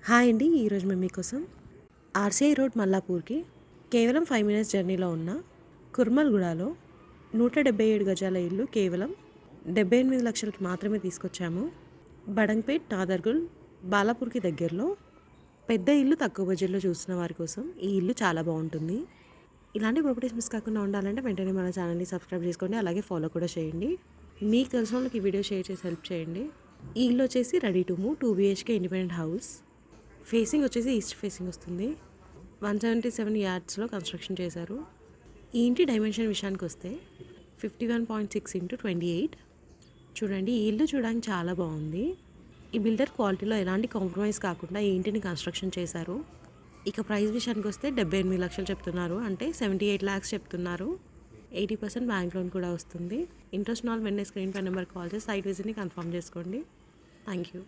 Hi అండి. ఈరోజు మేము మీకోసం ఆర్సీఐ రోడ్ మల్లాపూర్కి కేవలం 5 మినిట్స్ జర్నీలో ఉన్న కుర్మల్గూడలో 177 గజాల ఇల్లు కేవలం 78 లక్షలకి మాత్రమే తీసుకొచ్చాము. బడంగ్పేట్, నాదర్గుల్, బాలాపూర్కి దగ్గరలో పెద్ద ఇల్లు తక్కువ బడ్జెట్లో చూస్తున్న వారి కోసం ఈ ఇల్లు చాలా బాగుంటుంది. ఇలాంటి ప్రాపర్టీస్ మిస్ కాకుండా ఉండాలంటే వెంటనే మన ఛానల్ని సబ్స్క్రైబ్ చేసుకోండి, అలాగే ఫాలో కూడా చేయండి. మీకు తెలిసిన వాళ్ళకి ఈ వీడియో షేర్ చేసి హెల్ప్ చేయండి. ఈ ఇల్లు వచ్చేసి ready to move 2 BHK independent house. Facing వచ్చేసి ఈస్ట్ ఫేసింగ్ వస్తుంది. 177 యార్డ్స్లో కన్స్ట్రక్షన్ చేశారు. ఈ ఇంటి డైమెన్షన్ విషయానికి వస్తే 51.6 × 28. చూడండి, ఈ ఇల్లు చూడడానికి చాలా బాగుంది. ఈ బిల్డర్ క్వాలిటీలో ఎలాంటి కాంప్రమైజ్ కాకుండా ఈ ఇంటిని కన్స్ట్రక్షన్ చేశారు. ఇక ప్రైస్ విషయానికి వస్తే 78 లక్షలు చెప్తున్నారు, అంటే 78 lakhs చెప్తున్నారు. 80% బ్యాంక్ లోన్ కూడా వస్తుంది. ఇంట్రెస్ట్ నాల్ వెంటనే స్క్రీన్ పై నెంబర్ కాల్ చేసి సైట్ విజిట్ని కన్ఫర్మ్ చేసుకోండి. Thank you.